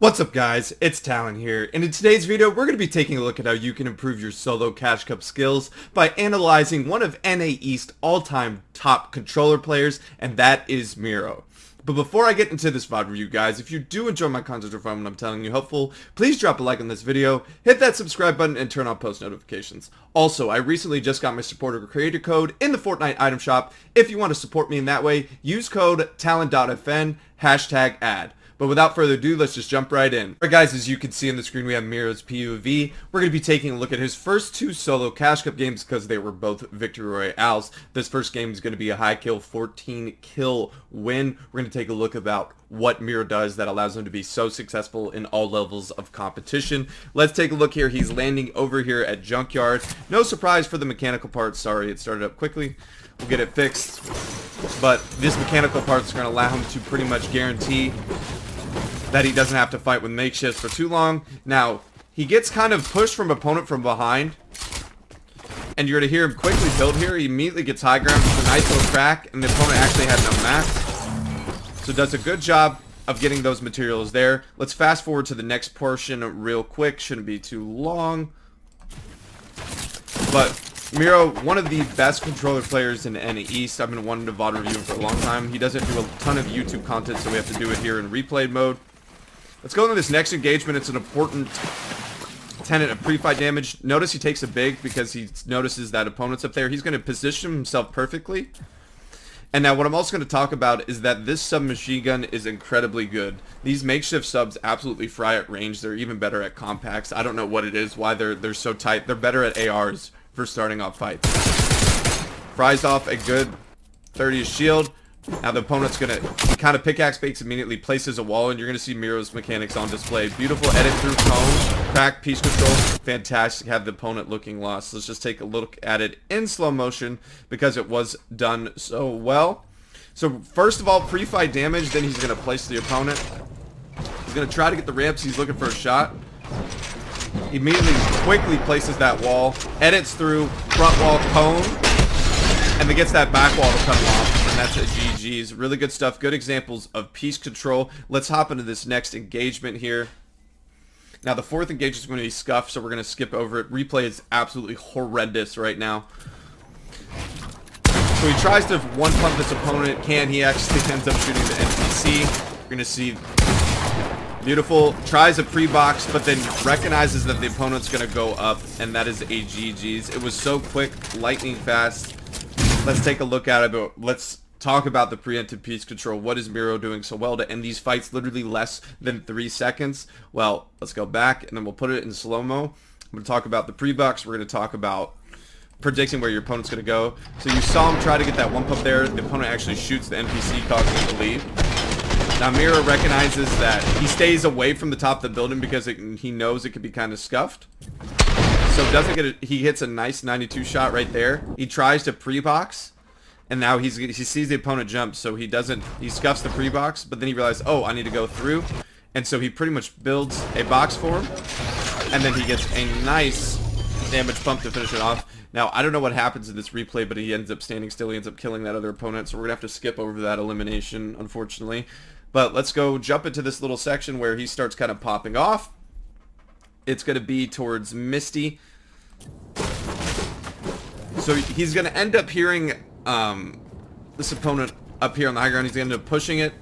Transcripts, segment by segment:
What's up guys, it's Talon here, and in today's video we're going to be taking a look at how you can improve your solo Cash Cup skills by analyzing one of NAE East all-time top controller players, and that is Mero. But before I get into this VOD review guys, if you do enjoy my content or find what I'm telling you helpful, please drop a like on this video, hit that subscribe button, and turn on post notifications. Also, I recently just got my supporter creator code in the Fortnite item shop. If you want to support me in that way, use code Talon.fn, #ad. But without further ado, let's just jump right in. Alright guys, as you can see on the screen, we have Mero's POV. We're going to be taking a look at his first two solo Cash Cup games because they were both Victory Royales. This first game is going to be a high kill, 14 kill win. We're going to take a look about what Mero does that allows him to be so successful in all levels of competition. Let's take a look here. He's landing over here at Junkyard. No surprise for the mechanical part. Sorry, it started up quickly. We'll get it fixed. But this mechanical part is going to allow him to pretty much guarantee that he doesn't have to fight with makeshifts for too long. Now, he gets kind of pushed from opponent from behind, and you're going to hear him quickly build here. He immediately gets high ground with a nice little crack, and the opponent actually had no mats. So does a good job of getting those materials there. Let's fast forward to the next portion real quick. Shouldn't be too long. But Mero, one of the best controller players in NAE East. I've been wanting to VOD review him for a long time. He doesn't do a ton of YouTube content, so we have to do it here in replay mode. Let's go into this next engagement. It's an important tenet of pre-fight damage. Notice he takes a big because he notices that opponent's up there. He's going to position himself perfectly. And now what I'm also going to talk about is that this submachine gun is incredibly good. These makeshift subs absolutely fry at range. They're even better at compacts. I don't know what it is, why they're so tight. They're better at ARs for starting off fights. Fries off a good 30 shield. Now the opponent's gonna kind of pickaxe fakes, immediately places a wall, and you're gonna see Mero's mechanics on display. Beautiful edit through cone, crack, piece control, fantastic. Have the opponent looking lost. Let's just take a look at it in slow motion because it was done so well. So first of all, pre-fight damage. Then he's gonna place the opponent. He's gonna try to get the ramps. He's looking for a shot. Immediately, quickly places that wall, edits through front wall cone, and then gets that back wall to cut him off. And that's a GG's. Really good stuff. Good examples of piece control. Let's hop into this next engagement here. Now, the fourth engagement is going to be scuffed, so we're going to skip over it. Replay is absolutely horrendous right now. So he tries to one-pump this opponent. He actually ends up shooting the NPC. We're going to see beautiful. Tries a pre-box, but then recognizes that the opponent's going to go up, and that is a GG's. It was so quick, lightning fast. Let's take a look at it, but let's talk about the preemptive piece control. What is Mero doing so well to end these fights literally less than 3 seconds? Well, let's go back, and then we'll put it in slow-mo. I'm going to talk about the pre-box. We're going to talk about predicting where your opponent's going to go. So you saw him try to get that one pump there. The opponent actually shoots the NPC, causing him to leave. Now Mero recognizes that he stays away from the top of the building because he knows it could be kind of scuffed. So doesn't get it. He hits a nice 92 shot right there. He tries to pre-box, and now he sees the opponent jump, so he scuffs the pre-box, but then he realizes, oh, I need to go through, and so he pretty much builds a box for him, and then he gets a nice damage pump to finish it off. Now, I don't know what happens in this replay, but he ends up standing still. He ends up killing that other opponent, so we're going to have to skip over that elimination, unfortunately. But let's go jump into this little section where he starts kind of popping off. It's going to be towards Misty. So he's going to end up hearing this opponent up here on the high ground. He's going to end up pushing it.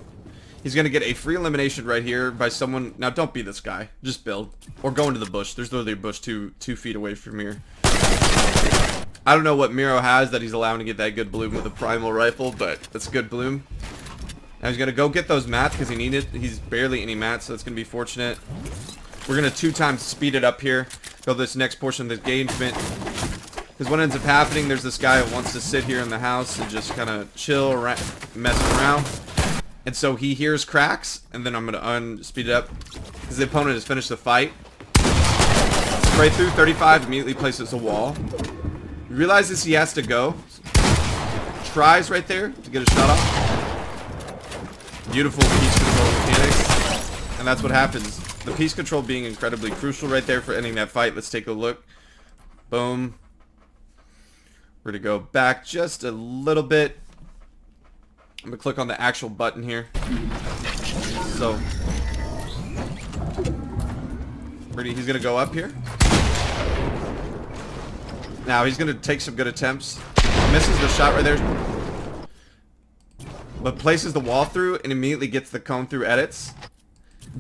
He's going to get a free elimination right here by someone. Now, don't be this guy. Just build. Or go into the bush. There's literally a bush two feet away from here. I don't know what Mero has that he's allowing to get that good bloom with a primal rifle, but that's a good bloom. Now he's going to go get those mats because he needed. He's barely any mats, so that's going to be fortunate. We're going to 2 times speed it up here. Go this next portion of the engagement. Because what ends up happening, there's this guy who wants to sit here in the house and just kind of chill, messing around. And so he hears cracks, and then I'm going to unspeed it up. Because the opponent has finished the fight. Spray through 35, immediately places a wall. He realizes he has to go. Tries right there to get a shot off. Beautiful piece control mechanics. And that's what happens. The piece control being incredibly crucial right there for ending that fight. Let's take a look. Boom. We're going to go back just a little bit. I'm going to click on the actual button here. So He's gonna go up here. Now he's gonna take some good attempts. Misses the shot right there, but places the wall through and immediately gets the cone through edits.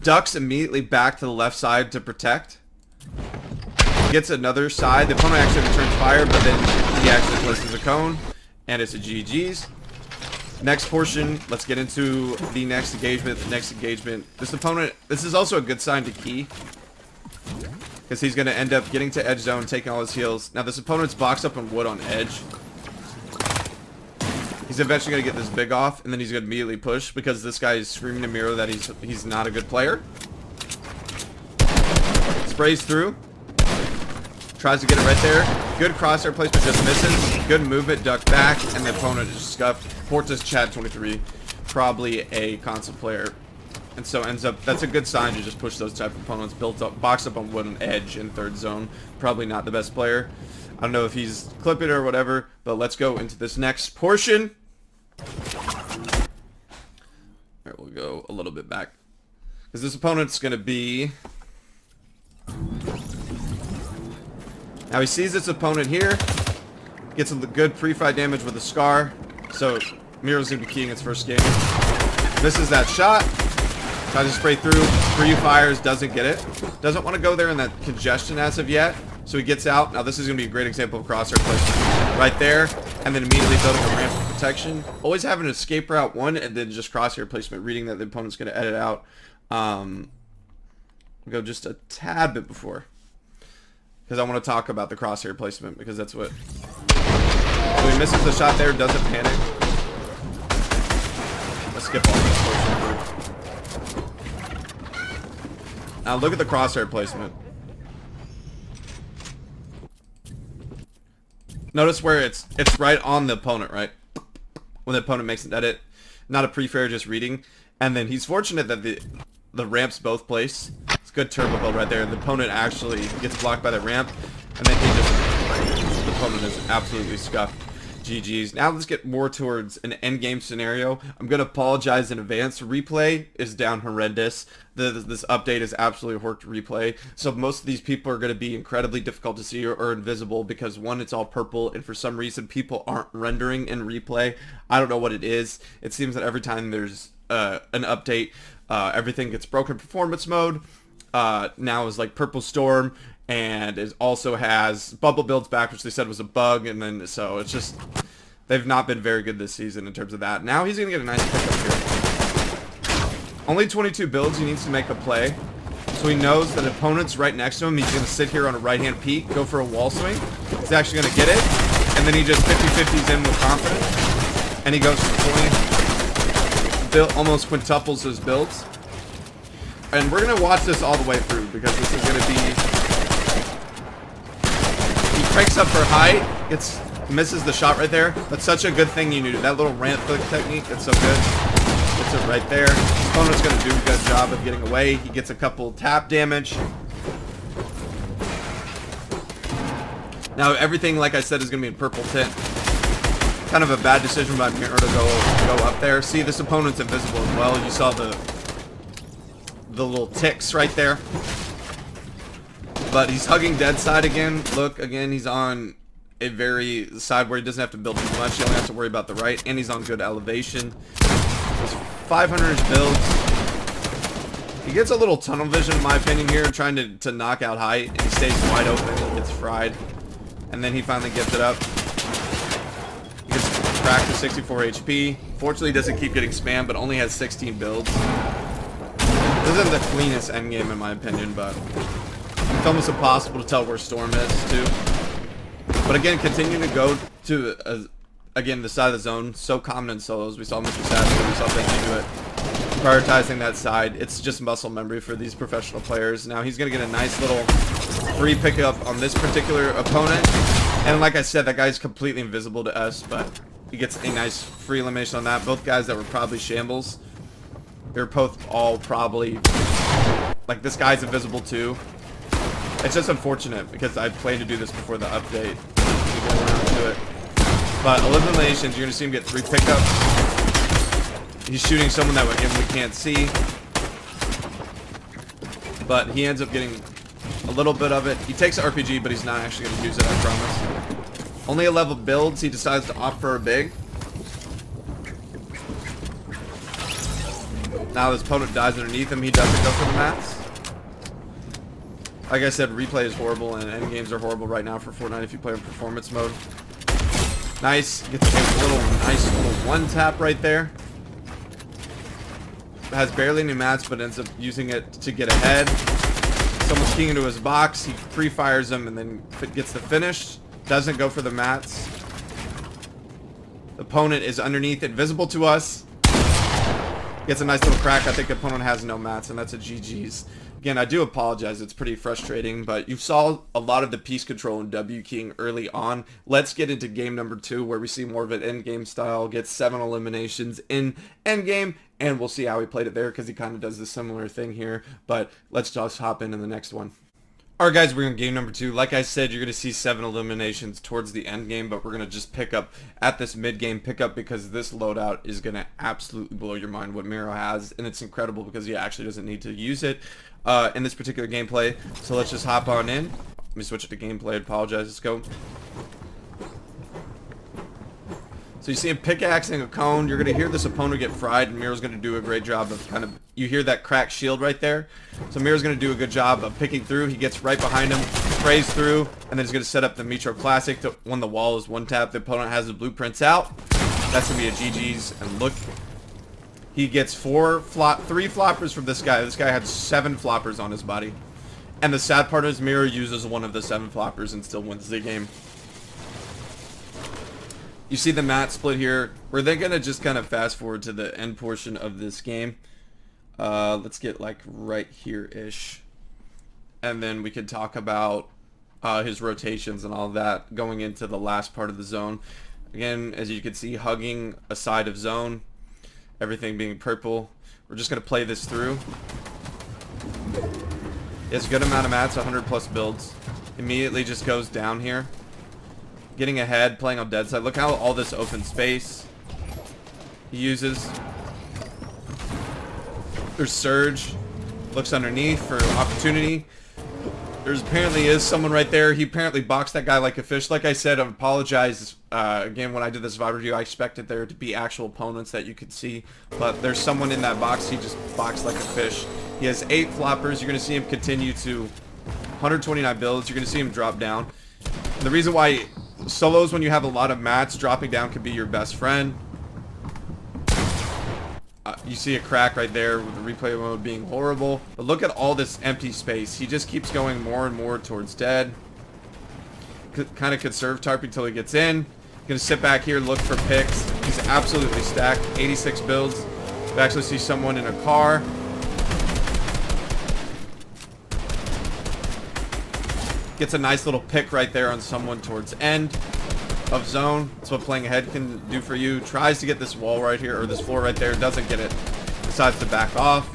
Ducks immediately back to the left side to protect. Gets another side. The opponent actually returns fire, but then he actually places a cone, and it's a GG's. Next portion, let's get into the next engagement. This opponent, this is also a good sign to key, because he's going to end up getting to edge zone, taking all his heals. Now this opponent's boxed up on wood on edge. He's eventually going to get this big off, and then he's going to immediately push, because this guy is screaming to Mero that he's not a good player. Sprays through. Tries to get it right there. Good crosshair placement, just misses. Good movement, duck back, and the opponent is scuffed. Portis Chad 23, probably a console player, and so ends up. That's a good sign to just push those type of opponents. Built up, boxed up on wood and edge in third zone. Probably not the best player. I don't know if he's clipping or whatever, but let's go into this next portion. Alright, we'll go a little bit back, because this opponent's gonna be. Now he sees this opponent here, gets a good pre-fight damage with a scar, so Mero's gonna be keying its first game. Misses that shot, tries to spray through, 3 fires, doesn't get it. Doesn't want to go there in that congestion as of yet, so he gets out. Now this is gonna be a great example of crosshair placement right there, and then immediately building a ramp for protection. Always have an escape route 1, and then just crosshair placement, reading that the opponent's gonna edit out. We'll go just a tad bit before, because I want to talk about the crosshair placement, because that's what. So he misses the shot there, doesn't panic. Let's skip all this portion. Now look at the crosshair placement. Notice where it's right on the opponent, right? When the opponent makes an edit, not a pre-fair, just reading. And then he's fortunate that the ramps both place. It's good turbo build right there. The opponent actually gets blocked by the ramp, and then the opponent is absolutely scuffed. GG's. Now let's get more towards an endgame scenario. I'm going to apologize in advance. Replay is down horrendous. This update is absolutely horked replay. So most of these people are going to be incredibly difficult to see or invisible, because one, it's all purple, and for some reason people aren't rendering in replay. I don't know what it is. It seems that every time there's an update, everything gets broken performance mode. Now is like Purple Storm, and it also has bubble builds back, which they said was a bug, and then so it's just they've not been very good this season in terms of that. Now he's gonna get a nice pickup here. Only 22 builds, he needs to make a play, so he knows that opponent's right next to him. He's gonna sit here on a right hand peek, go for a wall swing. He's actually gonna get it, and then he just 50-50s in with confidence, and he goes for the point. Build almost quintuples his builds. And we're going to watch this all the way through, because this is going to be. He cranks up for height, misses the shot right there. That's such a good thing you knew. That little ramp flick technique, that's so good. Gets it right there. His opponent's going to do a good job of getting away. He gets a couple tap damage. Now everything, like I said, is going to be in purple tint. Kind of a bad decision by Mero to go up there. See, this opponent's invisible as well. You saw the little ticks right there, but he's hugging dead side again. Look, again, he's on a very side where he doesn't have to build too much. He only has to worry about the right, and he's on good elevation. His 500 builds. He gets a little tunnel vision, in my opinion, here, trying to knock out height, and he stays wide open. He gets fried, and then he finally gets it up. He gets cracked to 64 HP. Fortunately, he doesn't keep getting spammed, but only has 16 builds. This isn't the cleanest endgame in my opinion, but it's almost impossible to tell where Storm is too. But again, continuing to go to again the side of the zone, so common in solos. We saw Mr. Savage, we saw Benji do it. Prioritizing that side, it's just muscle memory for these professional players. Now he's gonna get a nice little free pickup on this particular opponent, and like I said, that guy's completely invisible to us, but he gets a nice free elimination on that. Both guys that were probably shambles. They're both all probably, like, this guy's invisible too. It's just unfortunate, because I planned to do this before the update. We go around to it. But eliminations, you're going to see him get 3 pickups. He's shooting someone that again we can't see. But he ends up getting A little bit of it. He takes RPG, but he's not actually going to use it, I promise. Only 11 builds. He decides to opt for a big. Now this opponent dies underneath him. He doesn't go for the mats. Like I said, replay is horrible, and endgames are horrible right now for Fortnite if you play in performance mode. Nice. Gets a nice little one tap right there. Has barely any mats, but ends up using it to get ahead. Someone's keying into his box. He pre-fires him and then gets the finish. Doesn't go for the mats. The opponent is underneath, invisible to us. Gets a nice little crack. I think the opponent has no mats, and that's a GG's. Again, I do apologize. It's pretty frustrating, but you saw a lot of the piece control and W keying early on. Let's get into game number 2, where we see more of an endgame style. Gets 7 eliminations in endgame, and we'll see how he played it there, because he kind of does the similar thing here. But let's just hop into the next one. Alright guys, we're in game number 2. Like I said, you're going to see 7 eliminations towards the end game, but we're going to just pick up at this mid-game pickup, because this loadout is going to absolutely blow your mind what Mero has, and it's incredible because he actually doesn't need to use it in this particular gameplay. So let's just hop on in. Let me switch it to gameplay. I apologize. Let's go. So you see him pickaxing a cone. You're going to hear this opponent get fried, and Mero's going to do a great job of kind of, you hear that cracked shield right there? So Mero's going to do a good job of picking through. He gets right behind him, sprays through, and then he's going to set up the Metro Classic to, when the wall is one tap. The opponent has the blueprints out. That's going to be a GG's. And look, he gets 3 floppers from this guy. This guy had 7 floppers on his body. And the sad part is Mero uses one of the 7 floppers and still wins the game. You see the mat split here. We're then going to just kind of fast forward to the end portion of this game. Let's get like right here-ish. And then we could talk about his rotations and all that going into the last part of the zone. Again, as you can see, hugging a side of zone. Everything being purple. We're just going to play this through. He has a good amount of mats, 100 plus builds. Immediately just goes down here. Getting ahead, playing on dead side. Look how all this open space he uses. There's Surge. Looks underneath for opportunity. There's apparently is someone right there. He apparently boxed that guy like a fish. Like I said, I apologize. Again, when I did this vibe review, I expected there to be actual opponents that you could see. But there's someone in that box. He just boxed like a fish. He has 8 floppers. You're going to see him continue to 129 builds. You're going to see him drop down. And the reason why solos, when you have a lot of mats, dropping down could be your best friend. You see a crack right there with the replay mode being horrible. But look at all this empty space. He just keeps going more and more towards dead. Kind of conserve tarp until he gets in. Gonna sit back here, look for picks. He's absolutely stacked. 86 builds. We actually see someone in a car. Gets a nice little pick right there on someone towards end of zone. That's what playing ahead can do for you. Tries to get this wall right here, or this floor right there. Doesn't get it. Decides to back off.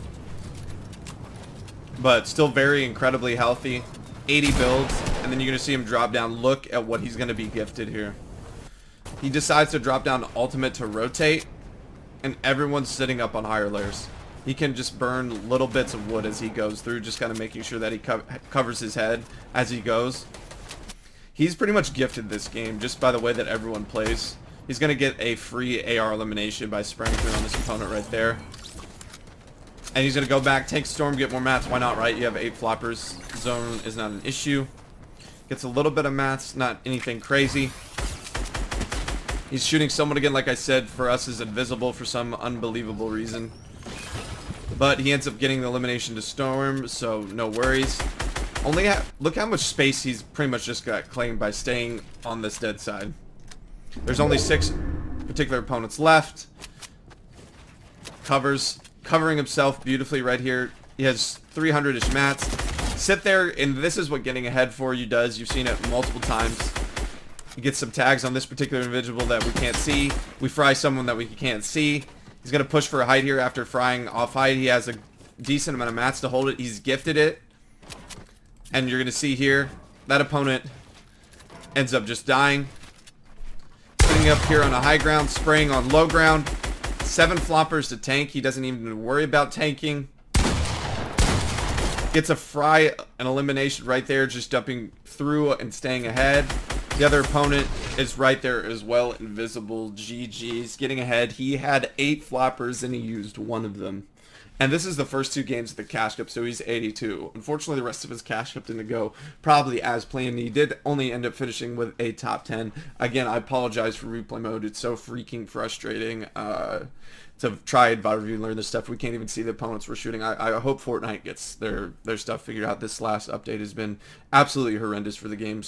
But still very incredibly healthy. 80 builds. And then you're going to see him drop down. Look at what he's going to be gifted here. He decides to drop down ultimate to rotate. And everyone's sitting up on higher layers. He can just burn little bits of wood as he goes through, just kind of making sure that he covers his head as he goes. He's pretty much gifted this game just by the way that everyone plays. He's going to get a free AR elimination by spraying through on this opponent right there. And he's going to go back, take Storm, get more mats. Why not, right? You have 8 floppers. Zone is not an issue. Gets a little bit of mats, not anything crazy. He's shooting someone again, like I said, for us is invisible for some unbelievable reason. But he ends up getting the elimination to Storm, so no worries. Look how much space he's pretty much just got claimed by staying on this dead side. There's only 6 particular opponents left. Covering himself beautifully right here. He has 300-ish mats. Sit there, and this is what getting ahead for you does. You've seen it multiple times. He gets some tags on this particular individual that we can't see. We fry someone that we can't see. He's going to push for a height here after frying off height. He has a decent amount of mats to hold it. He's gifted it. And you're going to see here, that opponent ends up just dying. Sitting up here on a high ground, spraying on low ground. 7 floppers to tank. He doesn't even worry about tanking. Gets a fry, an elimination right there, just jumping through and staying ahead. The other opponent is right there as well, invisible. GG's, getting ahead. He had 8 floppers and he used 1 of them. And this is the first 2 games of the Cash Cup, so he's 82. Unfortunately, the rest of his Cash Cup didn't go probably as planned. He did only end up finishing with a top 10. Again, I apologize for replay mode. It's so freaking frustrating to try and review and learn this stuff. We can't even see the opponents we're shooting. I hope Fortnite gets their stuff figured out. This last update has been absolutely horrendous for the game.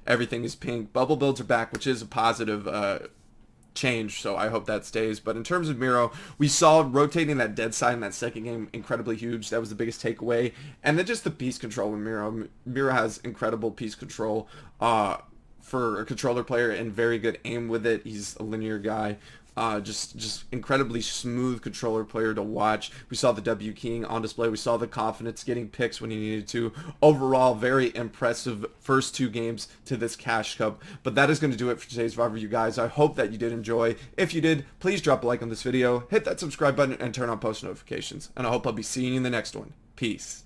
Everything is pink. Bubble builds are back, which is a positive change, so I hope that stays. But in terms of Mero, we saw rotating that dead side in that second game incredibly huge. That was the biggest takeaway. And then just the piece control with Mero. Mero has incredible piece control for a controller player and very good aim with it. He's a linear guy. Just incredibly smooth controller player to watch. We saw the W keying on display. We saw the confidence, getting picks when he needed to. Overall, very impressive first 2 games to this Cash Cup. But that is going to do it for today's VOD review, guys. I hope that you did enjoy. If you did, please drop a like on this video, hit that subscribe button, and turn on post notifications. And I hope I'll be seeing you in the next one. Peace.